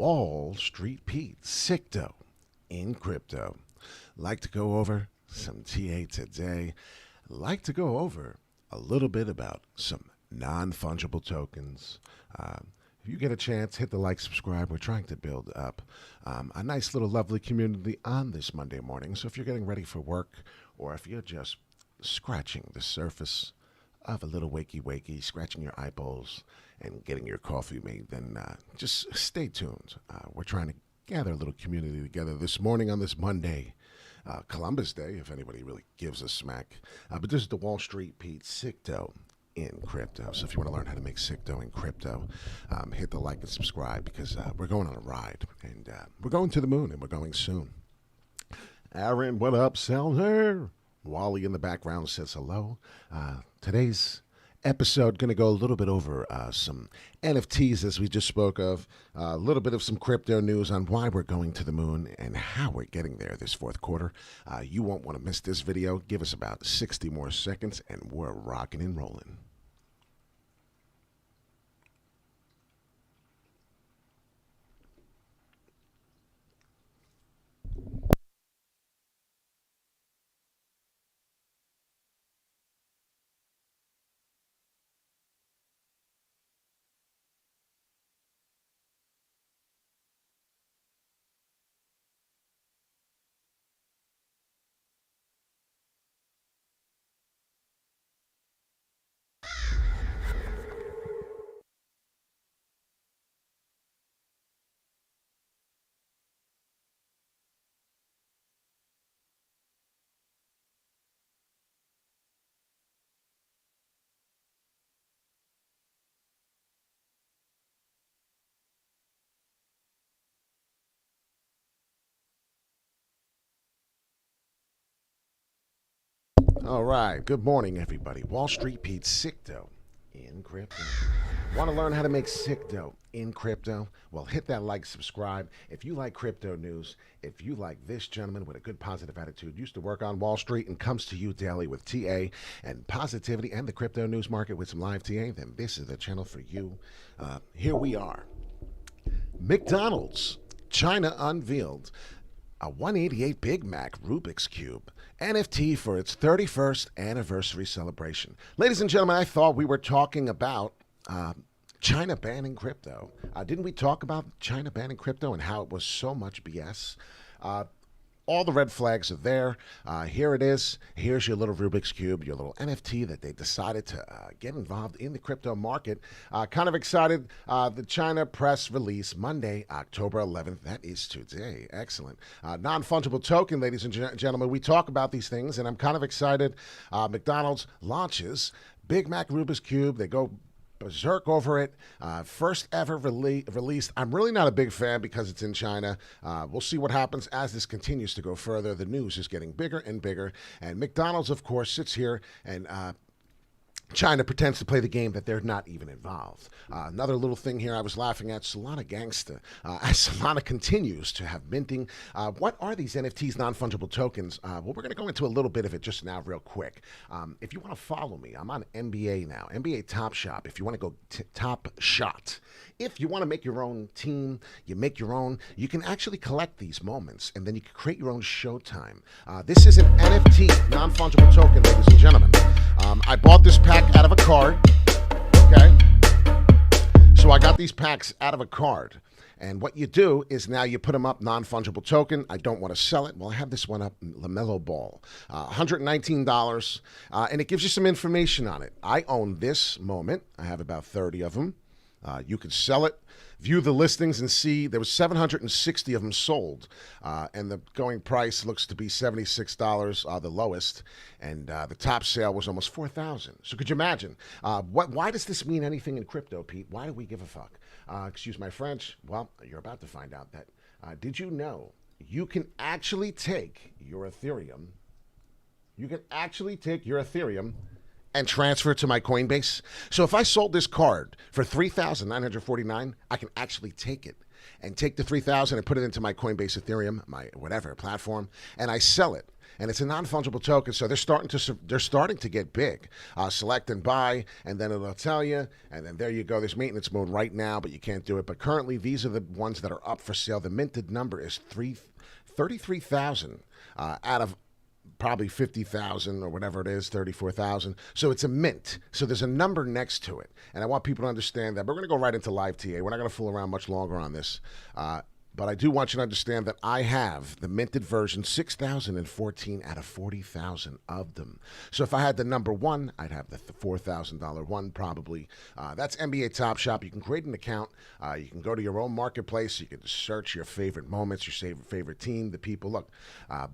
Wall Street Pete, Sicto in crypto. Like to go over some TA today. Like to go over a little bit about some non-fungible tokens. If you get a chance, hit the like, subscribe. We're trying to build up a nice little lovely community on this Monday morning. So if you're getting ready for work or if you're just scratching the surface of a little wakey, scratching your eyeballs and getting your coffee made, then just stay tuned. We're trying to gather a little community together this morning on this Monday, Columbus Day, if anybody really gives a smack. But this is the Wall Street Pete, Sicto in crypto. So if you want to learn how to make Sicto in crypto, hit the like and subscribe because we're going on a ride and we're going to the moon and we're going soon. Aaron, what up, Selner? Wally in the background says hello. Today's episode going to go a little bit over some NFTs as we just spoke of, a little bit of some crypto news on why we're going to the moon and how we're getting there this fourth quarter. You won't want to miss this video. Give us about 60 more seconds and we're rocking and rolling. All right. Good morning, everybody. Wall Street Pete, Sicto in crypto. Want to learn how to make Sicto in crypto? Well, hit that like, subscribe. If you like crypto news, if you like this gentleman with a good positive attitude, used to work on Wall Street and comes to you daily with TA and positivity and the crypto news market with some live TA, then this is the channel for you. Here we are. McDonald's, China unveiled a 188 Big Mac Rubik's Cube NFT for its 31st anniversary celebration. Ladies and gentlemen, I thought we were talking about China banning crypto. Didn't we talk about China banning crypto and how it was so much BS? All the red flags are there. Here it is. Here's your little Rubik's Cube, your little NFT that they decided to get involved in the crypto market. Kind of excited. The China press release Monday, October 11th. That is today. Excellent. Non-fungible token, ladies and gentlemen. We talk about these things, and I'm kind of excited. McDonald's launches Big Mac Rubik's Cube. They go berserk over it. First ever released. I'm really not a big fan because it's in China. We'll see what happens as this continues to go further. The news is getting bigger and bigger. And McDonald's, of course, sits here and China pretends to play the game that they're not even involved. Another little thing here I was laughing at, Solana Gangsta. As Solana continues to have minting, what are these NFTs, non-fungible tokens? Well, we're going to go into a little bit of it just now real quick. If you want to follow me, I'm on NBA now, NBA Top Shop. If you want to go Top Shot. If you want to make your own team, you make your own, you can actually collect these moments, and then you can create your own showtime. This is an NFT, non-fungible token, ladies and gentlemen. I bought this pack out of a card, okay? So I got these packs out of a card. And what you do is now you put them up, non-fungible token. I don't want to sell it. Well, I have this one up, LaMelo Ball, $119, and it gives you some information on it. I own this moment. I have about 30 of them. You could sell it, view the listings, and see there was 760 of them sold, and the going price looks to be $76, the lowest, and the top sale was almost $4,000. So could you imagine? Why does this mean anything in crypto, Pete? Why do we give a fuck? Excuse my French. Well, you're about to find out that. Did you know you can actually take your Ethereum? You can actually take your Ethereum and transfer it to my Coinbase. So if I sold this card for $3,949, I can actually take it and take the 3,000 and put it into my Coinbase Ethereum, my whatever platform, and I sell it. And it's a non-fungible token, so they're starting to get big. Select and buy, and then it'll tell you, and then there you go. There's maintenance mode right now, but you can't do it. But currently, these are the ones that are up for sale. The minted number is 33,000 out of probably 50,000 or whatever it is, 34,000. So it's a mint. So there's a number next to it. And I want people to understand that. We're going to go right into live TA. We're not going to fool around much longer on this. But I do want you to understand that I have the minted version, 6,014 out of 40,000 of them. So if I had the number one, I'd have the $4,000 one probably. That's NBA Top Shop. You can create an account. You can go to your own marketplace. You can search your favorite moments, your favorite team, the people. Look,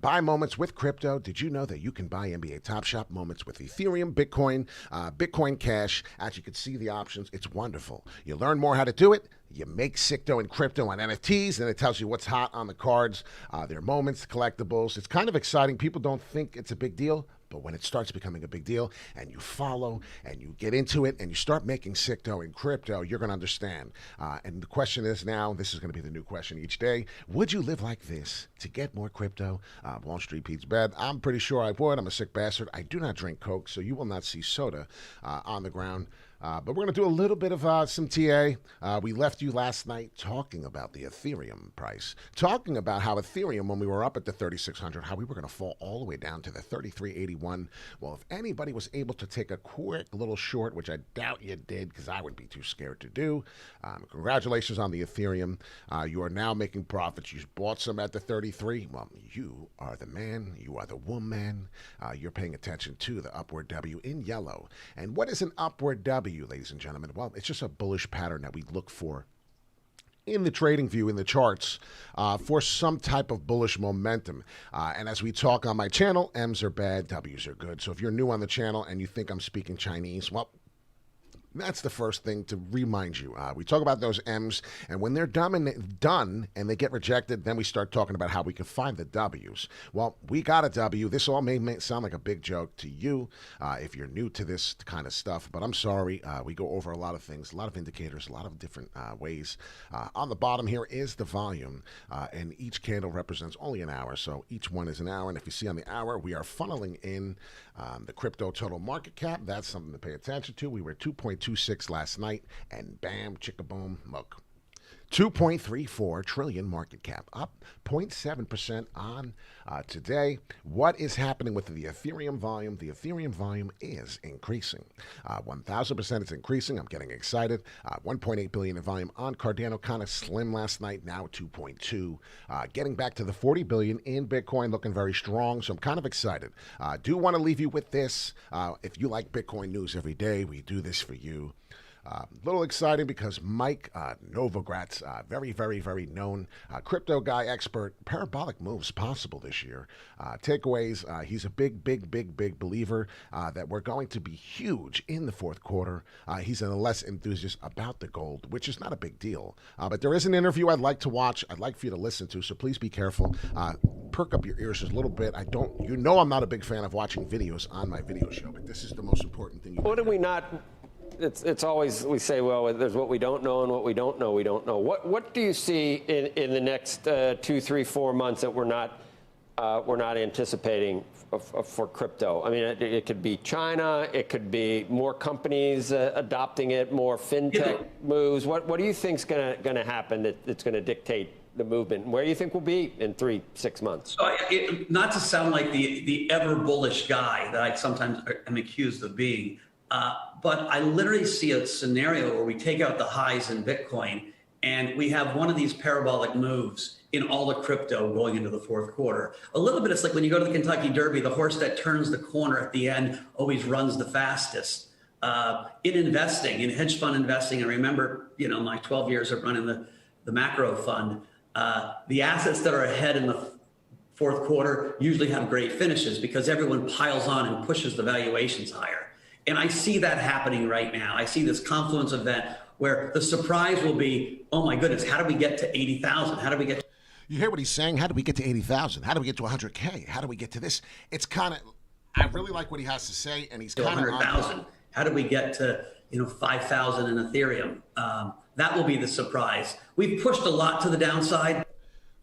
buy moments with crypto. Did you know that you can buy NBA Top Shop moments with Ethereum, Bitcoin, Bitcoin Cash? As you can see the options, it's wonderful. You learn more how to do it. You make sick dough in crypto on NFTs, and it tells you what's hot on the cards, their moments, collectibles. It's kind of exciting. People don't think it's a big deal, but when it starts becoming a big deal and you follow and you get into it and you start making sick dough in crypto, you're going to understand. And the question is now, this is going to be the new question each day, would you live like this to get more crypto? Wall Street Pete's bed. I'm pretty sure I would. I'm a sick bastard. I do not drink Coke, so you will not see soda on the ground. But we're going to do a little bit of some TA. We left you last night talking about the Ethereum price, talking about how Ethereum, when we were up at the 3,600, how we were going to fall all the way down to the 3,381. Well, if anybody was able to take a quick little short, which I doubt you did because I would be too scared to do, congratulations on the Ethereum. You are now making profits. You bought some at the 33. Well, you are the man. You are the woman. You're paying attention to the upward W in yellow. And what is an upward W? Ladies and gentlemen, well, it's just a bullish pattern that we look for in the trading view, in the charts, for some type of bullish momentum. And as we talk on my channel, M's are bad, W's are good. So if you're new on the channel and you think I'm speaking Chinese, well, that's the first thing to remind you. We talk about those M's, and when they're done and they get rejected, then we start talking about how we can find the W's. Well, we got a W. This all may sound like a big joke to you if you're new to this kind of stuff, but I'm sorry. We go over a lot of things, a lot of indicators, a lot of different ways. On the bottom here is the volume, and each candle represents only an hour, so each one is an hour. And if you see on the hour, we are funneling in the crypto total market cap. That's something to pay attention to. We were 2.26 last night, and bam, chicka-boom, look. 2.34 trillion market cap, up 0.7% on today. What is happening with the Ethereum volume? The Ethereum volume is increasing. 1,000% it's increasing. I'm getting excited. 1.8 billion in volume on Cardano, kind of slim last night, now 2.2. Getting back to the 40 billion in Bitcoin, looking very strong, so I'm kind of excited. Do want to leave you with this. If you like Bitcoin news every day, we do this for you. A little exciting because Mike Novogratz, very, very, very known crypto guy, expert, parabolic moves possible this year. Takeaways, he's a big believer that we're going to be huge in the fourth quarter. He's a less enthusiast about the gold, which is not a big deal. But there is an interview I'd like to watch. I'd like for you to listen to, so please be careful. Perk up your ears just a little bit. I'm not a big fan of watching videos on my video show, but this is the most important thing. What do we not... It's always, we say, well, there's what we don't know and what we don't know. What do you see in the next 2, 3, 4 months that we're not anticipating for crypto? I mean, it could be China, it could be more companies adopting it, more fintech moves. What do you think's going to happen that's going to dictate the movement? Where do you think we'll be in 3, 6 months? So not to sound like the ever bullish guy that I sometimes am accused of being. But I literally see a scenario where we take out the highs in Bitcoin and we have one of these parabolic moves in all the crypto going into the fourth quarter. A little bit, it's like when you go to the Kentucky Derby, the horse that turns the corner at the end always runs the fastest. In investing, in hedge fund investing, I remember, my 12 years of running the macro fund, the assets that are ahead in the fourth quarter usually have great finishes because everyone piles on and pushes the valuations higher. And I see that happening right now. I see this confluence event where the surprise will be, oh my goodness, how do we get to 80,000? How do we get You hear what he's saying? How do we get to 80,000? How do we get to 100K? How do we get to this? It's kind of, I really like what he has to say, and he's kind of 100,000? How do we get to 5,000 in Ethereum? That will be the surprise. We've pushed a lot to the downside.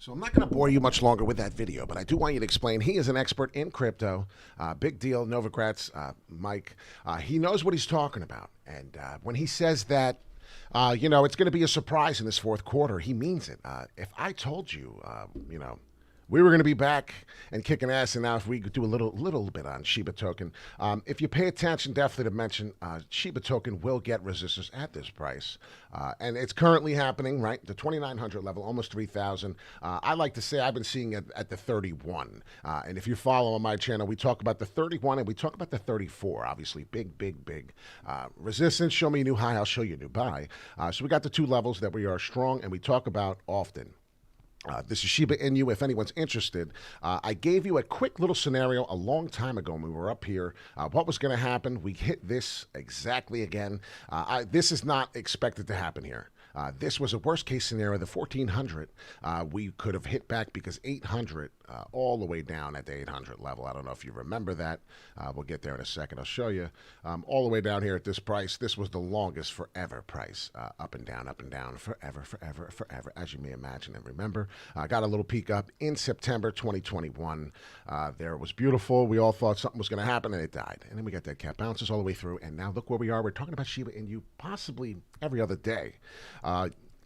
So I'm not going to bore you much longer with that video, but I do want you to explain. He is an expert in crypto. Big deal, Novogratz, Mike. He knows what he's talking about. And when he says that, you know, it's going to be a surprise in this fourth quarter, he means it. If I told you, you know, we were going to be back and kicking ass, and now if we could do a little bit on Sheba Token. If you pay attention, definitely to mention, Sheba Token will get resistance at this price. And it's currently happening, right? The 2,900 level, almost 3,000. I like to say I've been seeing it at the 31. And if you follow on my channel, we talk about the 31 and we talk about the 34. Obviously, big resistance. Show me a new high, I'll show you a new buy. So we got the two levels that we are strong and we talk about often. This is Shiba Inu. If anyone's interested, I gave you a quick little scenario a long time ago when we were up here. What was going to happen? We hit this exactly again. This is not expected to happen here. This was a worst case scenario. The 1400 we could have hit back because 800 all the way down at the 800 level. I don't know if you remember that. We'll get there in a second. I'll show you. All the way down here at this price. This was the longest forever price. Up and down, forever, as you may imagine and remember. Got a little peek up in September 2021. There, it was beautiful. We all thought something was going to happen, and it died. And then we got that cap bounces all the way through, and now look where we are. We're talking about Shiba Inu possibly every other day.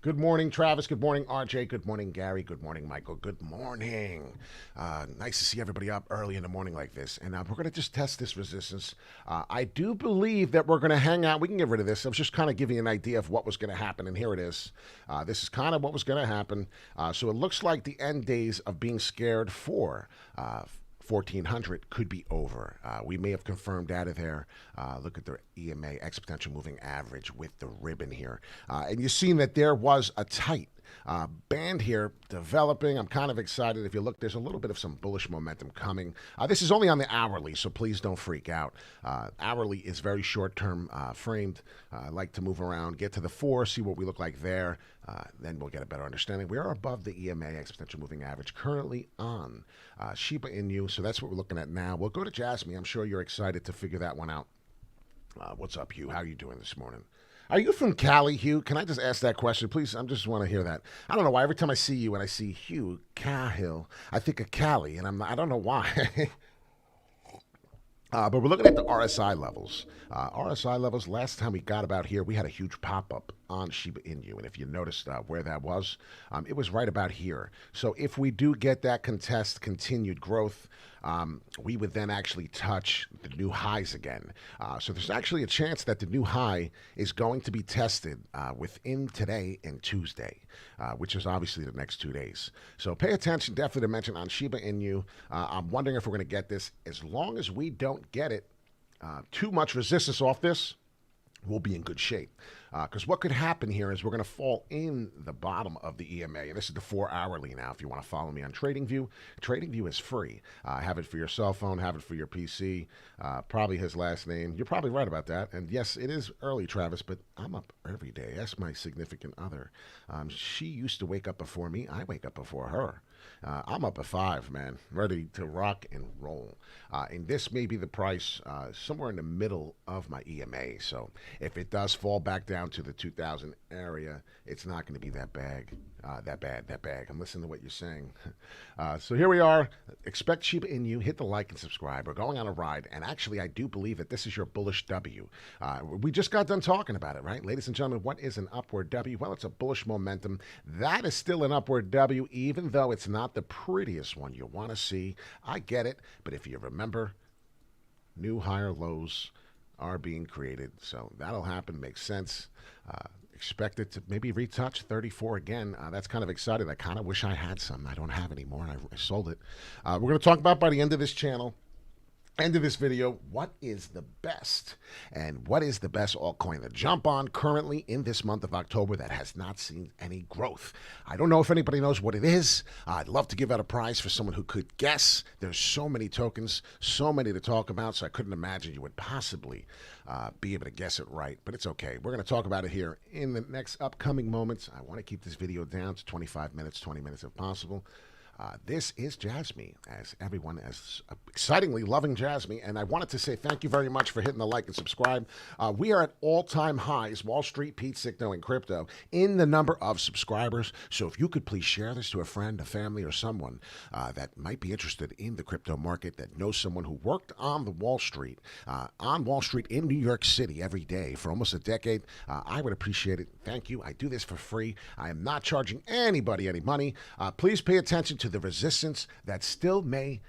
Good morning, Travis. Good morning, RJ. Good morning, Gary. Good morning, Michael. Good morning. Nice to see everybody up early in the morning like this. And we're going to just test this resistance. I do believe that we're going to hang out. We can get rid of this. I was just kind of giving you an idea of what was going to happen. And here it is. This is kind of what was going to happen. So it looks like the end days of being scared for 1400 could be over. We may have confirmed out of there. Look at the EMA exponential moving average with the ribbon here. And you've seen that there was a tight band here developing. I'm kind of excited. If you look, there's a little bit of some bullish momentum coming. This is only on the hourly, so please don't freak out. Hourly is very short-term framed. I like to move around, get to the 4, see what we look like there. Then we'll get a better understanding. We are above the EMA exponential moving average currently on Shiba Inu, so that's what we're looking at now. We'll go to Jasmy. I'm sure you're excited to figure that one out. What's up, Hugh? How are you doing this morning? Are you from Cali, Hugh? Can I just ask that question, please? I just want to hear that. I don't know why. Every time I see you and I see Hugh Cahill, I think of Cali, and I don't know why. But we're looking at the RSI levels. RSI levels, last time we got about here, we had a huge pop-up on Shiba Inu. And if you noticed where that was, it was right about here. So if we do get that continued growth, we would then actually touch the new highs again. So there's actually a chance that the new high is going to be tested within today and Tuesday, which is obviously the next 2 days. So pay attention, definitely to mention on Shiba Inu. I'm wondering if we're going to get this. As long as we don't get it, too much resistance off this, we'll be in good shape. Because what could happen here is we're going to fall in the bottom of the EMA. And this is the 4 hourly now. If you want to follow me on TradingView, TradingView is free. Have it for your cell phone, have it for your PC. Probably his last name. You're probably right about that. And yes, it is early, Travis, but I'm up every day. That's my significant other. She used to wake up before me. I wake up before her. I'm up at 5, man, ready to rock and roll. And this may be the price somewhere in the middle of my EMA. So if it does fall back down to the 2000 area, it's not going to be that bad. I'm listening to what you're saying. So here we are. Expect Shiba Inu. Hit the like and subscribe. We're going on a ride. And actually, I do believe that this is your bullish W. We just got done talking about it, right? Ladies and gentlemen, what is an upward W? Well, it's a bullish momentum. That is still an upward W, even though it's not the prettiest one you want to see. I get it. But if you remember, new higher lows are being created. So that'll happen. Makes sense. Expect it to maybe retouch 34 again. That's kind of exciting. I kind of wish I had some. I don't have any more, and I sold it. We're going to talk about by the end of this channel, end of this video, what is the best and what is the best altcoin to jump on currently in this month of October that has not seen any growth. I don't know if anybody knows what it is. I'd love to give out a prize for someone who could guess. There's so many tokens, so many to talk about, so I couldn't imagine you would possibly be able to guess it right, but it's okay. We're going to talk about it here in the next upcoming moments. I want to keep this video down to 25 minutes, 20 minutes if possible. This is Jasmy, as everyone is excitingly loving Jasmy, and I wanted to say thank you very much for hitting the like and subscribe. We are at all-time highs, Wall Street, Pete Signo, and crypto, in the number of subscribers. So if you could please share this to a friend, a family, or someone that might be interested in the crypto market, that knows someone who worked on Wall Street in New York City every day for almost a decade, I would appreciate it. Thank you. I do this for free. I am not charging anybody any money. Please pay attention to the resistance that still may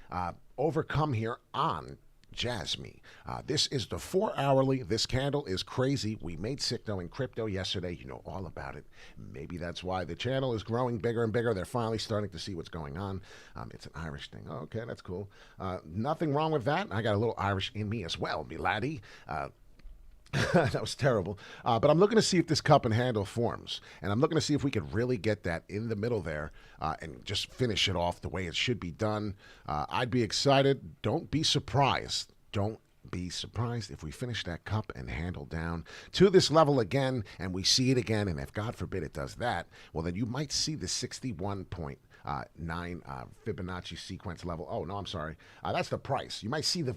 overcome here on Jasmy. This is the 4-hourly. This candle is crazy. We made Signo in crypto yesterday. You know all about it. Maybe that's why the channel is growing bigger and bigger. They're finally starting to see what's going on. It's an Irish thing. Okay, that's cool. Nothing wrong with that. I got a little Irish in me as well, me laddie. That was terrible. But I'm looking to see if this cup and handle forms. And I'm looking to see if we could really get that in the middle there and just finish it off the way it should be done. I'd be excited. Don't be surprised. Don't be surprised if we finish that cup and handle down to this level again and we see it again. And if God forbid it does that, well, then you might see the 61.9 Fibonacci sequence level. Oh, no, I'm sorry. That's the price. You might see the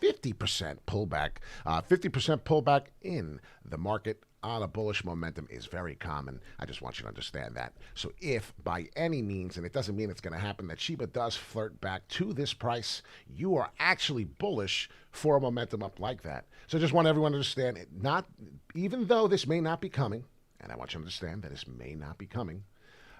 50% pullback. 50% pullback in the market on a bullish momentum is very common. I just want you to understand that. So if by any means, and it doesn't mean it's going to happen, that Sheba does flirt back to this price, you are actually bullish for a momentum up like that. So I just want everyone to understand, even though this may not be coming, and I want you to understand that this may not be coming,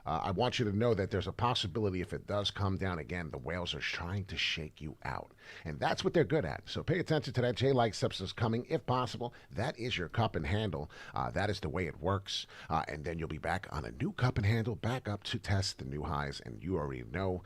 I want you to know that there's a possibility if it does come down again, the whales are trying to shake you out. And that's what they're good at. So pay attention to that. J-like substance coming, if possible. That is your cup and handle. That is the way it works. And then you'll be back on a new cup and handle, back up to test the new highs. And you already know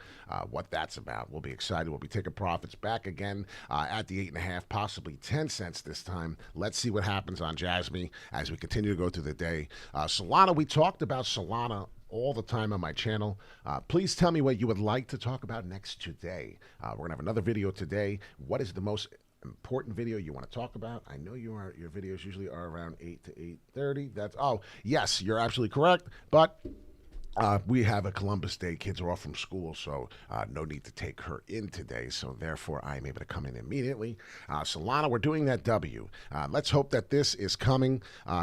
what that's about. We'll be excited. We'll be taking profits back again at the 8.5, possibly 10 cents this time. Let's see what happens on Jasmy as we continue to go through the day. Solana, we talked about Solana all the time on my channel. Please tell me what you would like to talk about next today. We're going to have another video today. What is the most important video you want to talk about? I know your videos usually are around 8 to 8:30. Oh, yes, you're absolutely correct. But we have a Columbus Day. Kids are off from school, so no need to take her in today. So therefore, I'm able to come in immediately. Solana, we're doing that W. Let's hope that this is coming.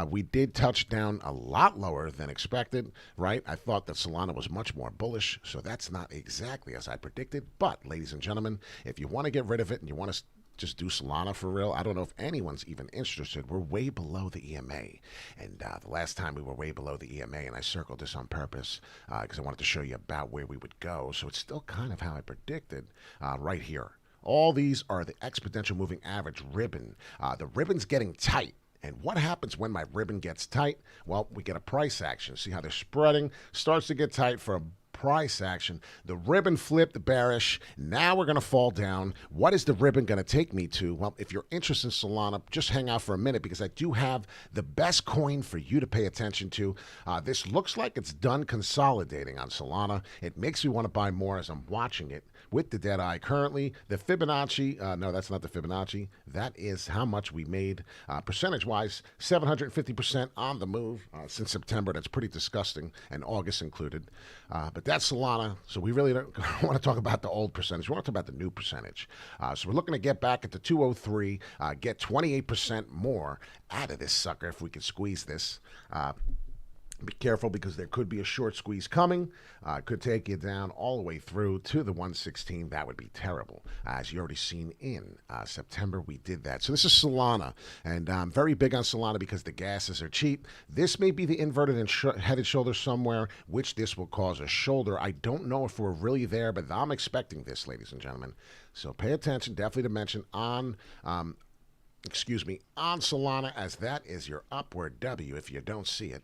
We did touch down a lot lower than expected, right? I thought that Solana was much more bullish, so that's not exactly as I predicted. But, ladies and gentlemen, if you want to get rid of it and you want to just do Solana for real, I don't know if anyone's even interested. We're way below the EMA. And the last time we were way below the EMA, and I circled this on purpose because I wanted to show you about where we would go. So it's still kind of how I predicted right here. All these are the exponential moving average ribbon. The ribbon's getting tight. And what happens when my ribbon gets tight? Well, we get a price action. See how they're spreading? Starts to get tight for a price action. The ribbon flipped bearish. Now we're going to fall down. What is the ribbon going to take me to? Well, if you're interested in Solana, just hang out for a minute because I do have the best coin for you to pay attention to. This looks like it's done consolidating on Solana. It makes me want to buy more as I'm watching it with the dead eye. Currently, the Fibonacci, no, that's not the Fibonacci. That is how much we made percentage-wise, 750% on the move since September. That's pretty disgusting, and August included. But that's Solana, so we really don't want to talk about the old percentage. We want to talk about the new percentage. So we're looking to get back at the 203, get 28% more out of this sucker if we can squeeze this. Be careful because there could be a short squeeze coming. Could take you down all the way through to the 116. That would be terrible. As you already seen in September, we did that. So this is Solana, and I'm very big on Solana because the gases are cheap. This may be the inverted and headed shoulder somewhere, which this will cause a shoulder. I don't know if we're really there, but I'm expecting this, ladies and gentlemen. So pay attention, definitely to mention on Solana, as that is your upward W. If you don't see it,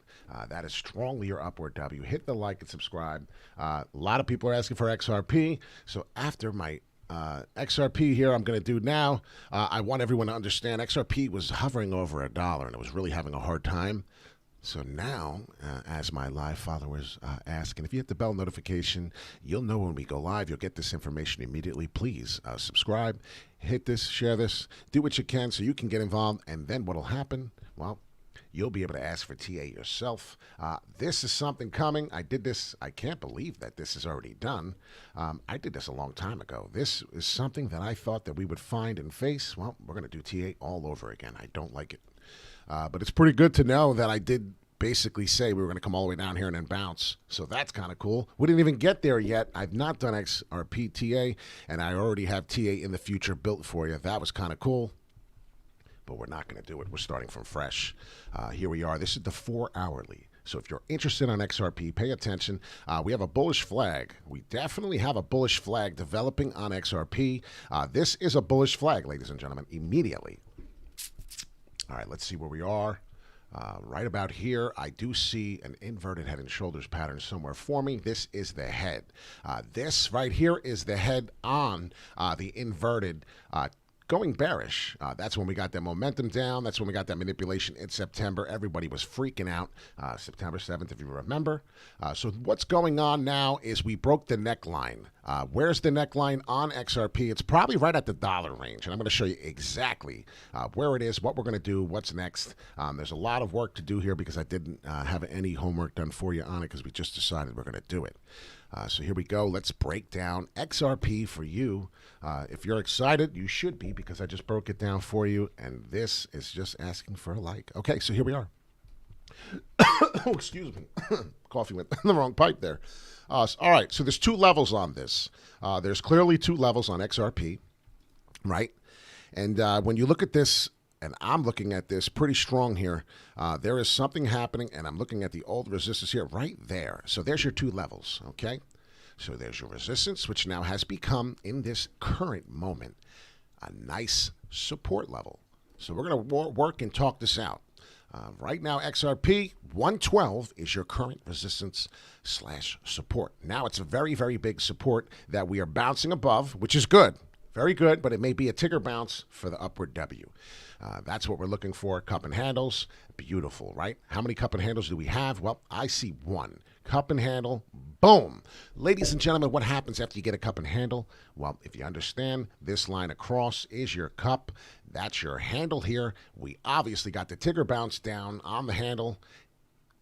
that is strongly your upward W. Hit the like and subscribe. A lot of people are asking for XRP, so after my XRP here, I'm going to do now, I want everyone to understand XRP was hovering over $1 and it was really having a hard time. So now, as my live followers ask, and if you hit the bell notification, you'll know when we go live. You'll get this information immediately. Please subscribe, hit this, share this, do what you can so you can get involved. And then what will happen? Well, you'll be able to ask for TA yourself. This is something coming. I did this. I can't believe that this is already done. I did this a long time ago. This is something that I thought that we would find and face. Well, we're going to do TA all over again. I don't like it. But it's pretty good to know that I did basically say we were going to come all the way down here and then bounce. So that's kind of cool. We didn't even get there yet. I've not done XRP TA, and I already have TA in the future built for you. That was kind of cool. But we're not going to do it. We're starting from fresh. Here we are. This is the 4-hourly. So if you're interested on XRP, pay attention. We have a bullish flag. We definitely have a bullish flag developing on XRP. This is a bullish flag, ladies and gentlemen, immediately. All right, let's see where we are. Right about here, I do see an inverted head and shoulders pattern somewhere forming. This is the head. This right here is the head on the inverted going bearish. That's when we got that momentum down. That's when we got that manipulation in September. Everybody was freaking out. September 7th, if you remember. So what's going on now is we broke the neckline. Where's the neckline on XRP? It's probably right at the dollar range. And I'm going to show you exactly where it is, what we're going to do, what's next. There's a lot of work to do here because I didn't have any homework done for you on it because we just decided we're going to do it. So here we go. Let's break down XRP for you. If you're excited, you should be because I just broke it down for you. And this is just asking for a like. Okay, so here we are. Oh, excuse me. Coffee went in the wrong pipe there. All right, so there's 2 levels on this. There's clearly 2 levels on XRP, right? And when you look at this, and I'm looking at this pretty strong here, there is something happening, and I'm looking at the old resistance here right there. So there's your 2 levels, okay? So there's your resistance, which now has become, in this current moment, a nice support level. So we're going to work and talk this out. Right now, XRP 112 is your current resistance / support. Now it's a very, very big support that we are bouncing above, which is good. Very good, but it may be a ticker bounce for the upward W. That's what we're looking for. Cup and handles, beautiful, right? How many cup and handles do we have? Well, I see 1. Cup and handle, boom. Ladies and gentlemen, what happens after you get a cup and handle? Well, if you understand, this line across is your cup. That's your handle here. We obviously got the ticker bounce down on the handle.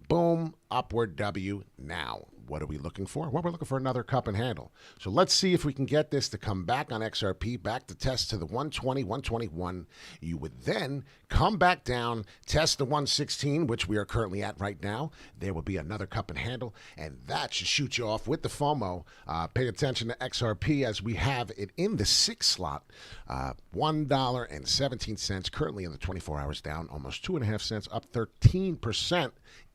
Boom, upward W. Now, what are we looking for? Well, we're looking for another cup and handle. So let's see if we can get this to come back on XRP, back to test to the 120, 121. You would then come back down, test the 116, which we are currently at right now. There will be another cup and handle, and that should shoot you off with the FOMO. Pay attention to XRP as we have it in the 6 slot. $1.17, currently in the 24 hours down, almost 2.5 cents, up 13%.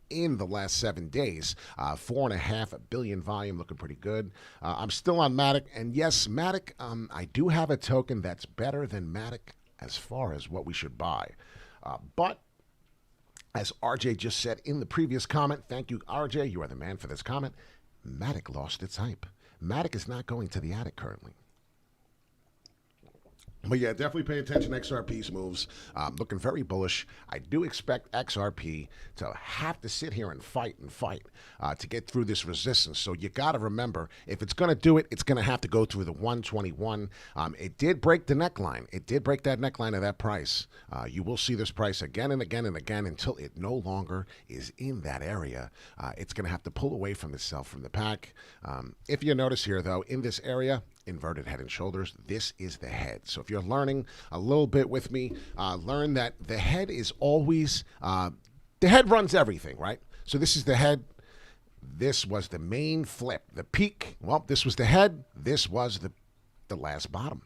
In the last 7 days. 4.5 billion volume, looking pretty good. I'm still on Matic, and yes, Matic, I do have a token that's better than Matic as far as what we should buy. But as RJ just said in the previous comment, thank you, RJ, you are the man for this comment, Matic lost its hype. Matic is not going to the attic currently. But yeah, definitely pay attention to XRP's moves. Looking very bullish. I do expect XRP to have to sit here and fight to get through this resistance. So you got to remember, if it's going to do it, it's going to have to go through the 121. It did break the neckline. It did break that neckline of that price. You will see this price again and again and again until it no longer is in that area. It's going to have to pull away from itself from the pack. If you notice here, though, in this area, inverted head and shoulders, this is the head. So if you're learning a little bit with me, learn that the head is always, the head runs everything, right? So this is the head. This was the main flip, the peak. Well, this was the head. This was the last bottom.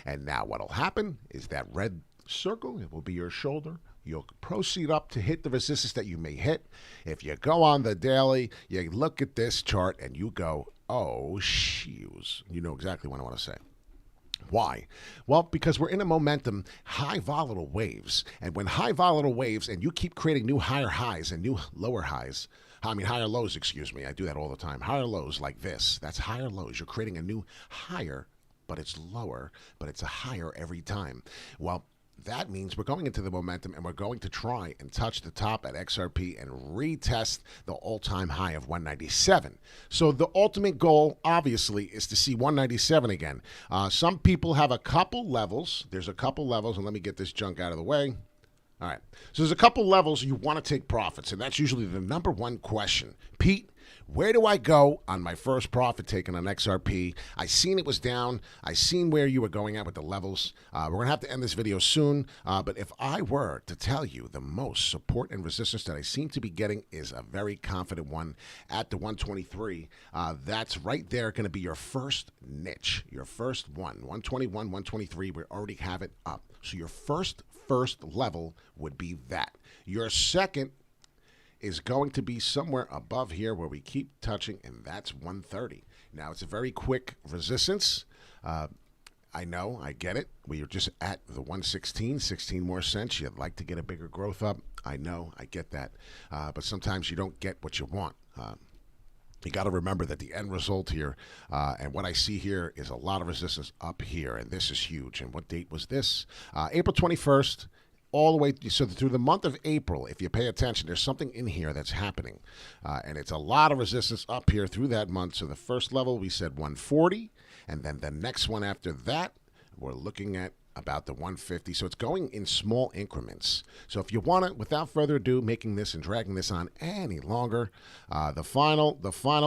And now what'll happen is that red circle, it will be your shoulder. You'll proceed up to hit the resistance that you may hit. If you go on the daily, you look at this chart and you go, oh, shoes. You know exactly what I want to say. Why? Well, because we're in a momentum, high volatile waves. And when high volatile waves, and you keep creating new higher highs and new lower highs, higher lows, excuse me. I do that all the time. Higher lows like this. That's higher lows. You're creating a new higher, but it's lower, but it's a higher every time. Well, that means we're going into the momentum and we're going to try and touch the top at XRP and retest the all-time high of 197. So the ultimate goal, obviously, is to see 197 again. Some people have a couple levels. There's a couple levels, and let me get this junk out of the way. All right. So there's a couple levels you want to take profits, and that's usually the number one question. Pete, where do I go on my first profit taken on XRP? I seen it was down. I seen where you were going at with the levels. We're going to have to end this video soon. But if I were to tell you the most support and resistance that I seem to be getting is a very confident one at the 123. That's right there going to be your first niche, your first one. 121, 123, we already have it up. So your first level would be that. Your second is going to be somewhere above here where we keep touching, and that's 130. Now, it's a very quick resistance. I know, I get it. We are just at the 116, 16 more cents. You'd like to get a bigger growth up. I know, I get that. But sometimes you don't get what you want. You got to remember that the end result here, and what I see here is a lot of resistance up here, and this is huge. And what date was this? April 21st. All the way, so through the month of April, if you pay attention, there's something in here that's happening. And it's a lot of resistance up here through that month. So the first level, we said 140. And then the next one after that, we're looking at about the 150. So it's going in small increments. So if you want to, without further ado, making this and dragging this on any longer, the final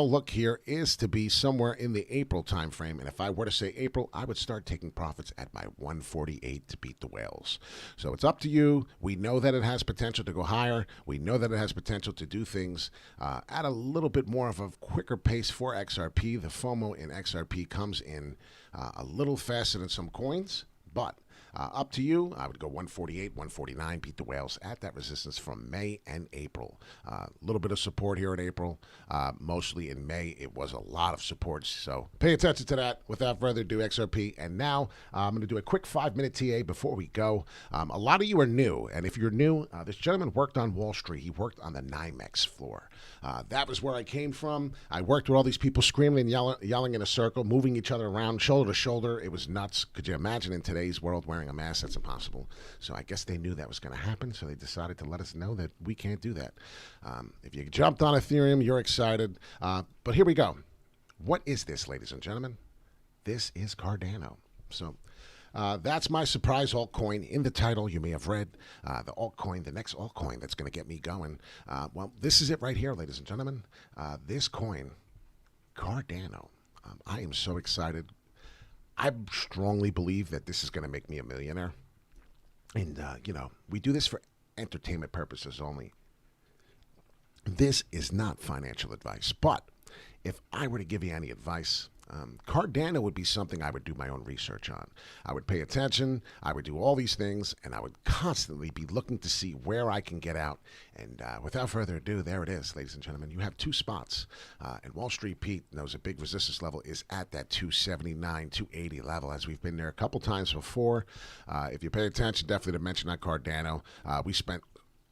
look here is to be somewhere in the April timeframe. And if I were to say April, I would start taking profits at my 148 to beat the whales. So it's up to you. We know that it has potential to go higher. We know that it has potential to do things at a little bit more of a quicker pace for XRP. The FOMO in XRP comes in a little faster than some coins. But up to you. I would go 148, 149, beat the whales at that resistance from May and April. A little bit of support here in April. Mostly in May, it was a lot of support. So pay attention to that. Without further ado, XRP. And now I'm going to do a quick 5-minute TA before we go. A lot of you are new. And if you're new, this gentleman worked on Wall Street. He worked on the NYMEX floor. That was where I came from. I worked with all these people screaming and yelling in a circle, moving each other around shoulder to shoulder. It was nuts. Could you imagine in today's world wearing a mask? That's impossible. So I guess they knew that was going to happen, so they decided to let us know that we can't do that. If you jumped on Ethereum, you're excited. But here we go. What is this, ladies and gentlemen? This is Cardano. So that's my surprise altcoin. In the title, you may have read the altcoin, the next altcoin that's going to get me going. Well, this is it right here, ladies and gentlemen. This coin, Cardano. I am so excited. I strongly believe that this is going to make me a millionaire. And, you know, we do this for entertainment purposes only. This is not financial advice. But if I were to give you any advice, Cardano would be something I would do my own research on. I would pay attention, I would do all these things, and I would constantly be looking to see where I can get out. And without further ado, there it is, ladies and gentlemen. You have two spots. And Wall Street Pete knows a big resistance level is at that 279, 280 level, as we've been there a couple times before. If you pay attention, definitely to mention on Cardano. We spent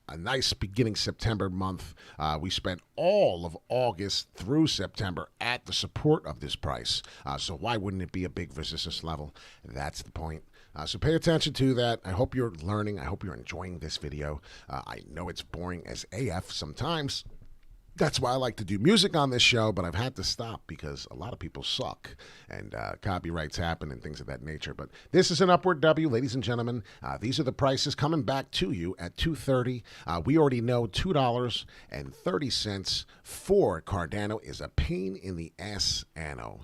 a nice beginning September month. We spent all of August through September at the support of this price. So why wouldn't it be a big resistance level? That's the point. So pay attention to that. I hope you're learning. I hope you're enjoying this video. I know it's boring as AF sometimes. That's why I like to do music on this show, but I've had to stop because a lot of people suck and copyrights happen and things of that nature. But this is an upward W, ladies and gentlemen. These are the prices coming back to you at $2.30. We already know $2.30 for Cardano is a pain in the ass anno.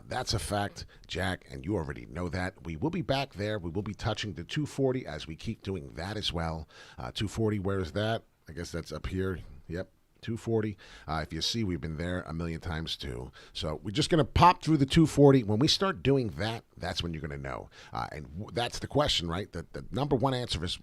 That's a fact, Jack, and you already know that. We will be back there. We will be touching the 240 as we keep doing that as well. 240, where is that? I guess that's up here. Yep. 240. If you see, we've been there a million times too. So we're just going to pop through the 240. When we start doing that, that's when you're going to know. And that's the question, right? The number one answer is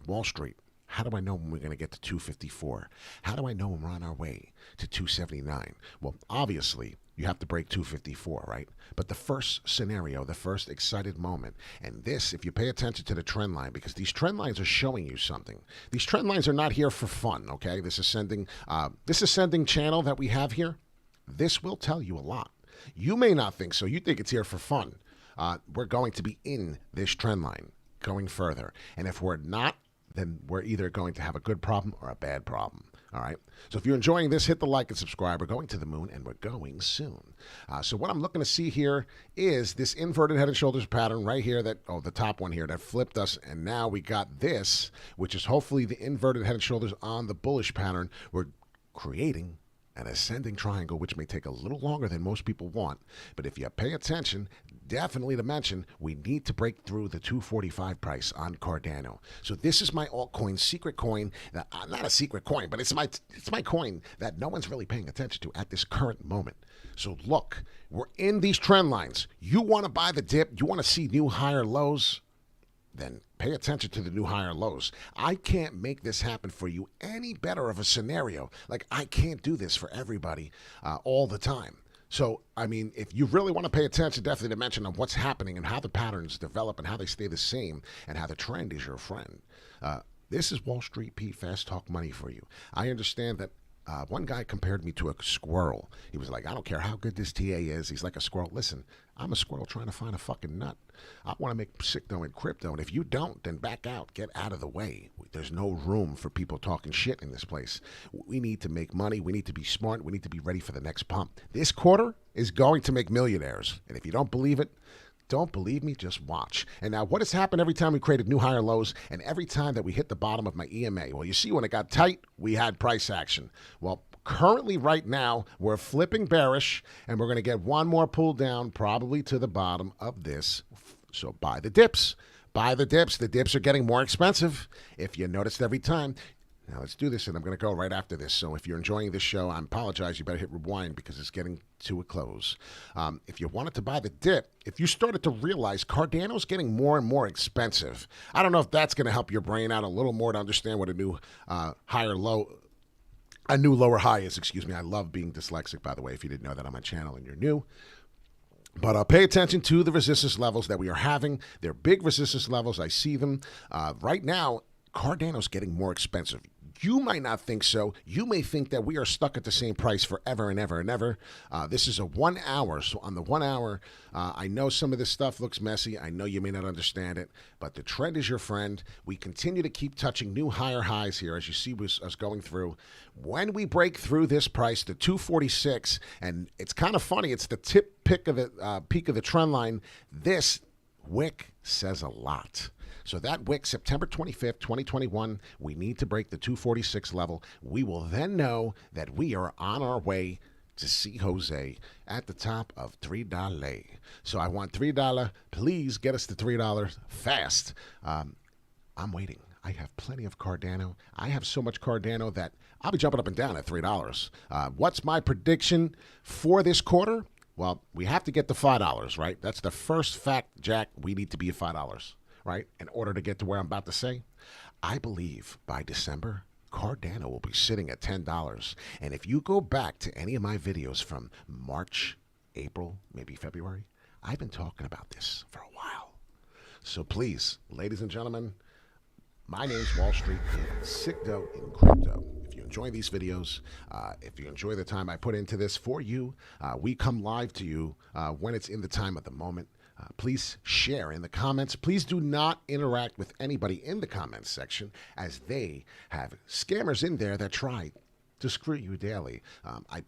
Wall Street. How do I know when we're going to get to 254? How do I know when we're on our way to 279? Well, obviously, you have to break 254, right? But the first scenario, the first excited moment, and this, if you pay attention to the trend line, because these trend lines are showing you something. These trend lines are not here for fun, okay? This ascending channel that we have here, this will tell you a lot. You may not think so. You think it's here for fun. We're going to be in this trend line going further. And if we're not, then we're either going to have a good problem or a bad problem. All right. So if you're enjoying this, hit the like and subscribe. We're going to the moon, and we're going soon. So what I'm looking to see here is this inverted head and shoulders pattern right here, the top one here that flipped us. And now we got this, which is hopefully the inverted head and shoulders on the bullish pattern. We're creating an ascending triangle, which may take a little longer than most people want. But if you pay attention, definitely to mention, we need to break through the 245 price on Cardano. So this is my altcoin secret coin. Not a secret coin, but it's my coin that no one's really paying attention to at this current moment. So look, we're in these trend lines. You want to buy the dip? You want to see new higher lows? Then pay attention to the new higher lows. I can't make this happen for you any better of a scenario. Like, I can't do this for everybody all the time. So, I mean, if you really want to pay attention, definitely to mention on what's happening and how the patterns develop and how they stay the same and how the trend is your friend. This is Wall Street Pete, Fast Talk Money for you. I understand that one guy compared me to a squirrel. He was like, I don't care how good this TA is. He's like a squirrel. Listen, I'm a squirrel trying to find a fucking nut. I want to make sick dough in crypto. And if you don't, then back out. Get out of the way. There's no room for people talking shit in this place. We need to make money. We need to be smart. We need to be ready for the next pump. This quarter is going to make millionaires. And if you don't believe it, don't believe me, just watch. And now what has happened every time we created new higher lows and every time that we hit the bottom of my EMA? Well, you see when it got tight, we had price action. Well, currently right now, we're flipping bearish and we're going to get one more pull down probably to the bottom of this. So buy the dips. Buy the dips. The dips are getting more expensive. If you noticed every time. Now let's do this, and I'm going to go right after this. So if you're enjoying this show, I apologize. You better hit rewind because it's getting to a close. If you wanted to buy the dip, if you started to realize Cardano's getting more and more expensive, I don't know if that's going to help your brain out a little more to understand what a new new lower high is. Excuse me. I love being dyslexic, by the way, if you didn't know that on my channel and you're new. But pay attention to the resistance levels that we are having. They're big resistance levels. I see them. Right now, Cardano's getting more expensive. You might not think so. You may think that we are stuck at the same price forever and ever and ever. This is a 1 hour. So on the 1 hour, I know some of this stuff looks messy. I know you may not understand it, but the trend is your friend. We continue to keep touching new higher highs here, as you see us going through. When we break through this price to 246, and it's kind of funny, it's the peak of the trend line. This wick says a lot. So that wick, September 25th, 2021, we need to break the 246 level. We will then know that we are on our way to see Jose at the top of $3. So I want $3. Please get us to $3 fast. I'm waiting. I have plenty of Cardano. I have so much Cardano that I'll be jumping up and down at $3. What's my prediction for this quarter? Well, we have to get to $5, right? That's the first fact, Jack. We need to be at $5. Right? In order to get to where I'm about to say, I believe by December, Cardano will be sitting at $10. And if you go back to any of my videos from March, April, maybe February, I've been talking about this for a while. So please, ladies and gentlemen, my name's Wall Street Pete, sick dough in crypto. If you enjoy these videos, if you enjoy the time I put into this for you, we come live to you when it's in the time of the moment. Please share in the comments. Please do not interact with anybody in the comments section, as they have scammers in there that try to screw you daily. I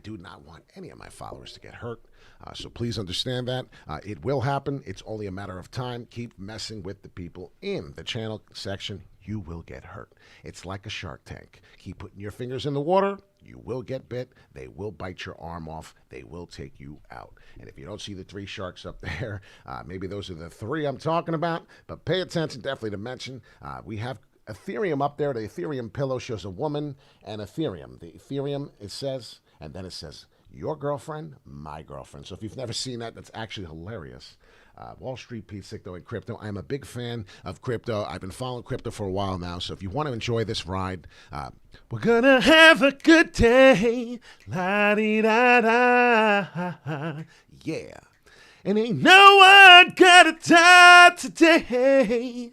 do not want any of my followers to get hurt. So please understand that. It will happen. It's only a matter of time. Keep messing with the people in the channel section. You will get hurt. It's like a shark tank. Keep putting your fingers in the water. You will get bit. They will bite your arm off. They will take you out. And if you don't see the 3 sharks up there, maybe those are the 3 I'm talking about. But pay attention, definitely to mention. We have Ethereum up there. The Ethereum pillow shows a woman and Ethereum. The Ethereum, it says, and then it says, your girlfriend, my girlfriend. So if you've never seen that, that's actually hilarious. Wall Street Pete, sick dough in crypto. I'm a big fan of crypto. I've been following crypto for a while now. So if you want to enjoy this ride, we're going to have a good day. La-di-da-da. Yeah. And ain't no one gonna die today.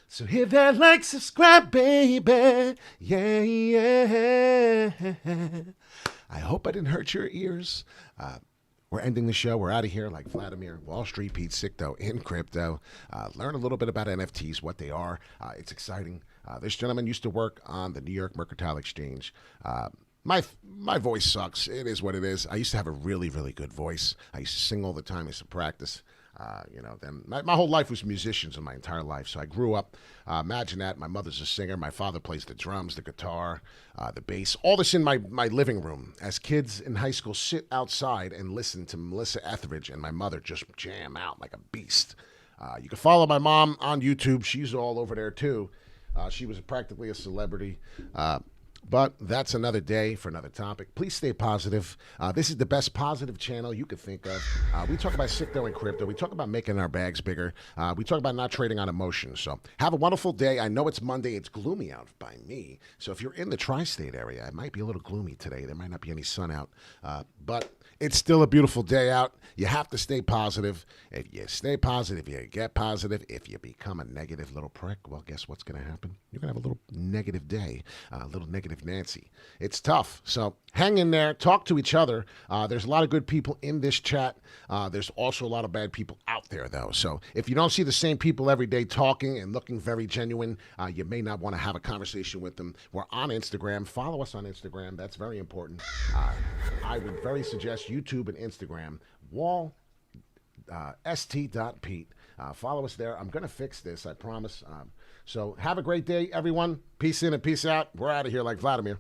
So hit that like, subscribe, baby. Yeah, yeah. I hope I didn't hurt your ears. We're ending the show. We're out of here like Vladimir, Wall Street, Pete Sicto in crypto. Learn a little bit about NFTs, what they are. It's exciting. This gentleman used to work on the New York Mercantile Exchange. My voice sucks. It is what it is. I used to have a really, really good voice. I used to sing all the time. I used to practice. Then my whole life was musicians in my entire life. So I grew up, imagine that. My mother's a singer. My father plays the drums, the guitar, the bass, all this in my living room. As kids in high school sit outside and listen to Melissa Etheridge and my mother just jam out like a beast. You can follow my mom on YouTube. She's all over there too. She was practically a celebrity. But that's another day for another topic. Please stay positive. This is the best positive channel you could think of. We talk about crypto and crypto. We talk about making our bags bigger. We talk about not trading on emotions. So have a wonderful day. I know it's Monday. It's gloomy out by me. So if you're in the tri-state area, it might be a little gloomy today. There might not be any sun out. But it's still a beautiful day out. You have to stay positive. If you stay positive, you get positive. If you become a negative little prick, well, guess what's going to happen? You're going to have a little negative day, a little negative Nancy. It's tough. So hang in there. Talk to each other. There's a lot of good people in this chat. There's also a lot of bad people out there, though. So if you don't see the same people every day talking and looking very genuine, you may not want to have a conversation with them. We're on Instagram. Follow us on Instagram. That's very important. I would very suggest YouTube and Instagram, st.pete. Follow us there. I'm going to fix this, I promise. So have a great day, everyone. Peace in and peace out. We're out of here like Vladimir.